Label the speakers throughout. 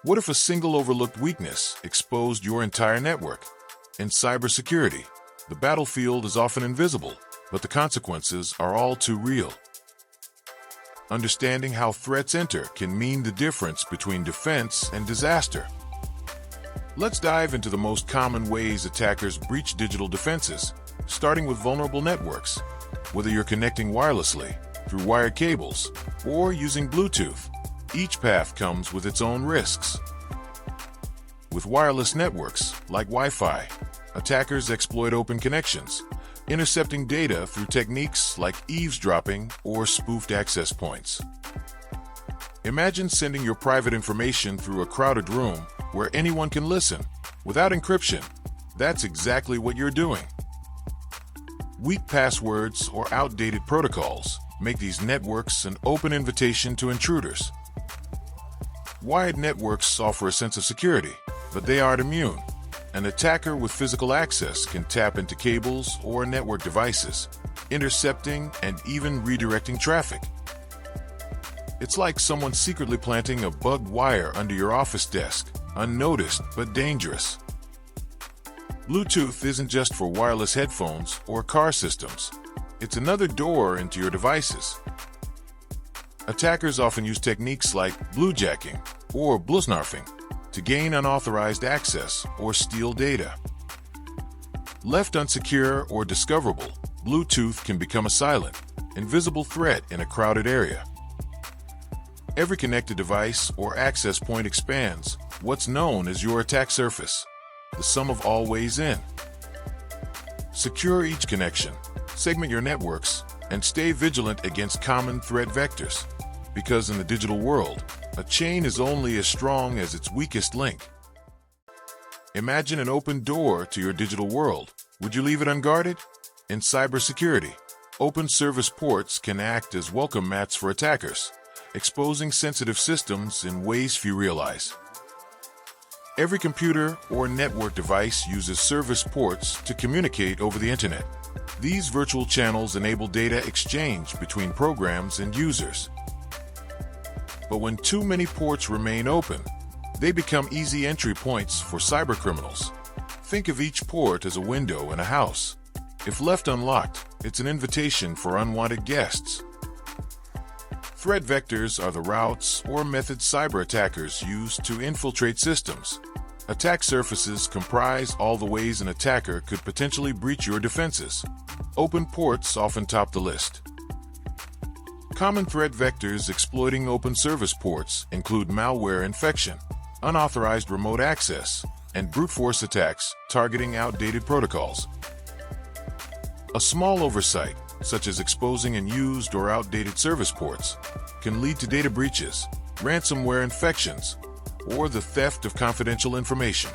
Speaker 1: What if a single overlooked weakness exposed your entire network? In cybersecurity, the battlefield is often invisible, but the consequences are all too real. Understanding how threats enter can mean the difference between defense and disaster. Let's dive into the most common ways attackers breach digital defenses, starting with vulnerable networks. Whether you're connecting wirelessly, through wired cables, or using Bluetooth, each path comes with its own risks. With wireless networks, like Wi-Fi, attackers exploit open connections, intercepting data through techniques like eavesdropping or spoofed access points. Imagine sending your private information through a crowded room where anyone can listen. Without encryption, that's exactly what you're doing. Weak passwords or outdated protocols make these networks an open invitation to intruders. Wired networks offer a sense of security, but they aren't immune. An attacker with physical access can tap into cables or network devices, intercepting and even redirecting traffic. It's like someone secretly planting a bugged wire under your office desk, unnoticed but dangerous. Bluetooth isn't just for wireless headphones or car systems. It's another door into your devices. Attackers often use techniques like Bluejacking or Bluesnarfing to gain unauthorized access or steal data. Left unsecure or discoverable, Bluetooth can become a silent, invisible threat in a crowded area. Every connected device or access point expands what's known as your attack surface, the sum of all ways in. Secure each connection, segment your networks, and stay vigilant against common threat vectors. Because in the digital world, a chain is only as strong as its weakest link. Imagine an open door to your digital world. Would you leave it unguarded? In cybersecurity, open service ports can act as welcome mats for attackers, exposing sensitive systems in ways few realize. Every computer or network device uses service ports to communicate over the internet. These virtual channels enable data exchange between programs and users. But when too many ports remain open, they become easy entry points for cybercriminals. Think of each port as a window in a house. If left unlocked, it's an invitation for unwanted guests. Threat vectors are the routes or methods cyber attackers use to infiltrate systems. Attack surfaces comprise all the ways an attacker could potentially breach your defenses. Open ports often top the list. Common threat vectors exploiting open service ports include malware infection, unauthorized remote access, and brute force attacks targeting outdated protocols. A small oversight, such as exposing unused or outdated service ports, can lead to data breaches, ransomware infections, or the theft of confidential information.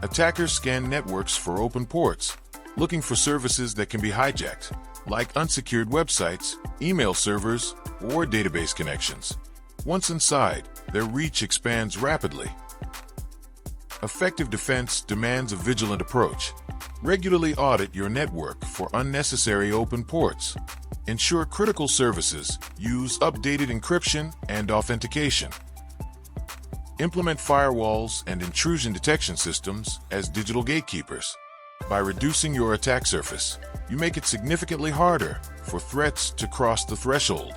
Speaker 1: Attackers scan networks for open ports, looking for services that can be hijacked, like unsecured websites, email servers, or database connections. Once inside, their reach expands rapidly. Effective defense demands a vigilant approach. Regularly audit your network for unnecessary open ports. Ensure critical services use updated encryption and authentication. Implement firewalls and intrusion detection systems as digital gatekeepers. By reducing your attack surface, you make it significantly harder for threats to cross the threshold.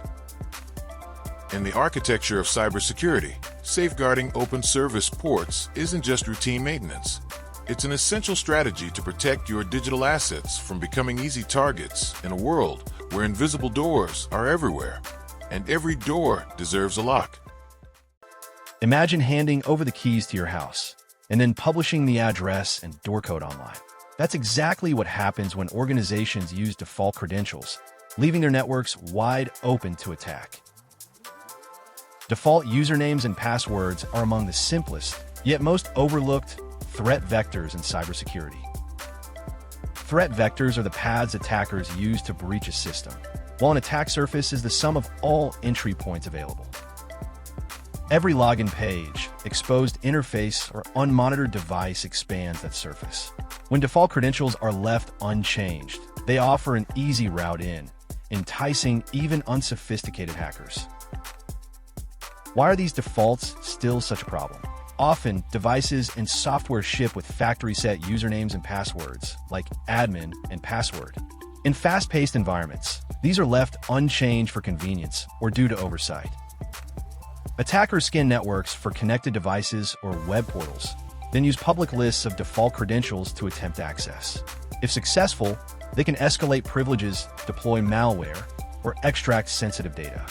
Speaker 1: In the architecture of cybersecurity, safeguarding open service ports isn't just routine maintenance. It's an essential strategy to protect your digital assets from becoming easy targets in a world where invisible doors are everywhere, and every door deserves a lock.
Speaker 2: Imagine handing over the keys to your house and then publishing the address and door code online. That's exactly what happens when organizations use default credentials, leaving their networks wide open to attack. Default usernames and passwords are among the simplest, yet most overlooked, threat vectors in cybersecurity. Threat vectors are the paths attackers use to breach a system, while an attack surface is the sum of all entry points available. Every login page, exposed interface, or unmonitored device expands that surface. When default credentials are left unchanged, they offer an easy route in, enticing even unsophisticated hackers. Why are these defaults still such a problem? Often, devices and software ship with factory-set usernames and passwords, like admin and password. In fast-paced environments, these are left unchanged for convenience or due to oversight. Attackers scan networks for connected devices or web portals, then use public lists of default credentials to attempt access. If successful, they can escalate privileges, deploy malware, or extract sensitive data.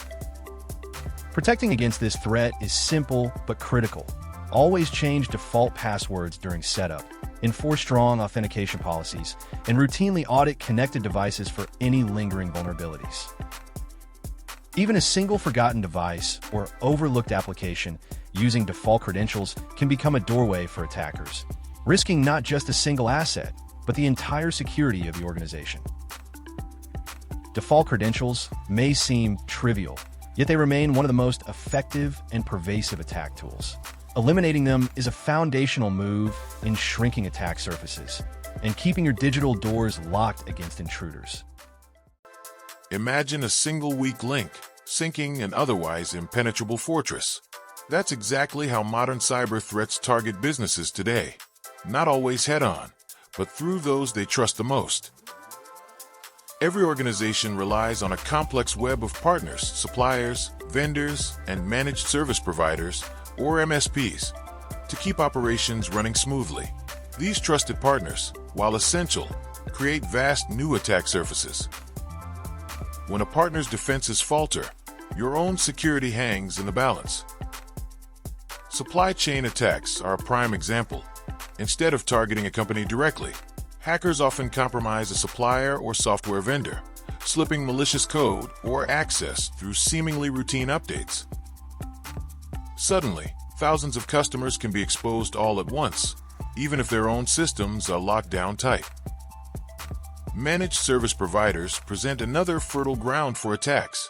Speaker 2: Protecting against this threat is simple but critical. Always change default passwords during setup, enforce strong authentication policies, and routinely audit connected devices for any lingering vulnerabilities. Even a single forgotten device or overlooked application using default credentials can become a doorway for attackers, risking not just a single asset, but the entire security of the organization. Default credentials may seem trivial, yet they remain one of the most effective and pervasive attack tools. Eliminating them is a foundational move in shrinking attack surfaces and keeping your digital doors locked against intruders.
Speaker 1: Imagine a single weak link, sinking an otherwise impenetrable fortress. That's exactly how modern cyber threats target businesses today. Not always head-on, but through those they trust the most. Every organization relies on a complex web of partners, suppliers, vendors, and managed service providers, or MSPs, to keep operations running smoothly. These trusted partners, while essential, create vast new attack surfaces. When a partner's defenses falter, your own security hangs in the balance. Supply chain attacks are a prime example. Instead of targeting a company directly, hackers often compromise a supplier or software vendor, slipping malicious code or access through seemingly routine updates. Suddenly, thousands of customers can be exposed all at once, even if their own systems are locked down tight. Managed service providers present another fertile ground for attacks.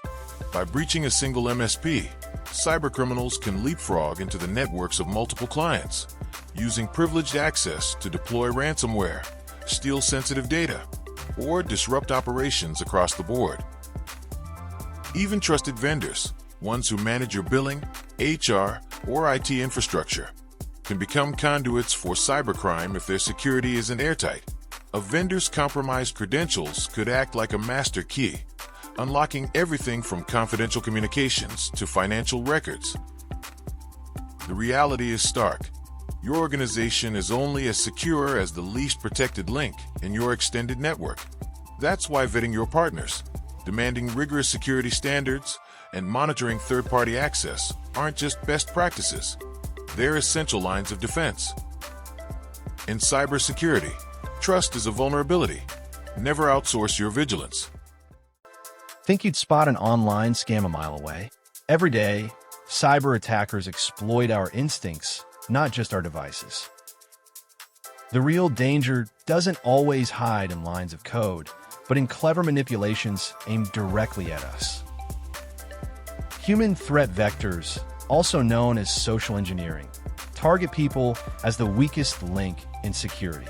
Speaker 1: By breaching a single MSP, cybercriminals can leapfrog into the networks of multiple clients, using privileged access to deploy ransomware, steal sensitive data, or disrupt operations across the board. Even trusted vendors, ones who manage your billing, HR, or IT infrastructure, can become conduits for cybercrime if their security isn't airtight. A vendor's compromised credentials could act like a master key, unlocking everything from confidential communications to financial records. The reality is stark. Your organization is only as secure as the least protected link in your extended network. That's why vetting your partners, demanding rigorous security standards, and monitoring third-party access aren't just best practices. They're essential lines of defense. In cybersecurity, trust is a vulnerability. Never outsource your vigilance.
Speaker 2: Think you'd spot an online scam a mile away? Every day, cyber attackers exploit our instincts, not just our devices. The real danger doesn't always hide in lines of code, but in clever manipulations aimed directly at us. Human threat vectors, also known as social engineering, target people as the weakest link in security.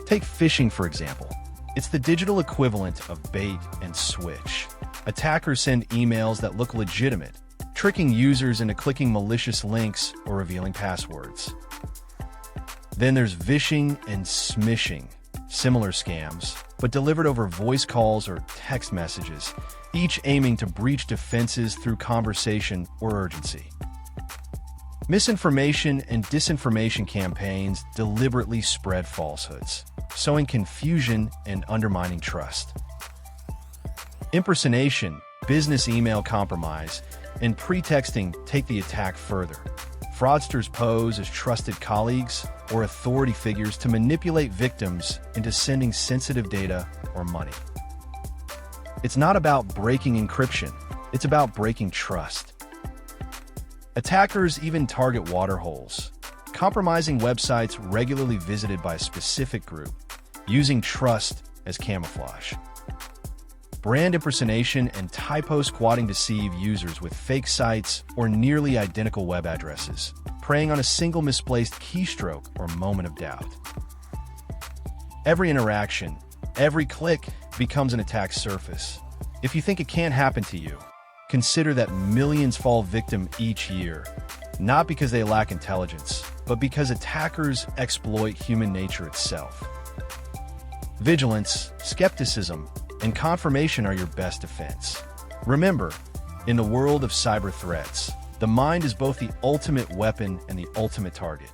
Speaker 2: Take phishing, for example. It's the digital equivalent of bait and switch. Attackers send emails that look legitimate, tricking users into clicking malicious links or revealing passwords. Then there's vishing and smishing, similar scams, but delivered over voice calls or text messages, each aiming to breach defenses through conversation or urgency. Misinformation and disinformation campaigns deliberately spread falsehoods, sowing confusion and undermining trust. Impersonation, business email compromise, and pretexting take the attack further. Fraudsters pose as trusted colleagues or authority figures to manipulate victims into sending sensitive data or money. It's not about breaking encryption, it's about breaking trust. Attackers even target water holes, compromising websites regularly visited by a specific group, using trust as camouflage. Brand impersonation and typo squatting deceive users with fake sites or nearly identical web addresses, preying on a single misplaced keystroke or moment of doubt. Every interaction, every click becomes an attack surface. If you think it can't happen to you, Consider that millions fall victim each year, not because they lack intelligence, but because attackers exploit human nature itself. Vigilance, skepticism, and confirmation are your best defense. Remember, in the world of cyber threats, the mind is both the ultimate weapon and the ultimate target.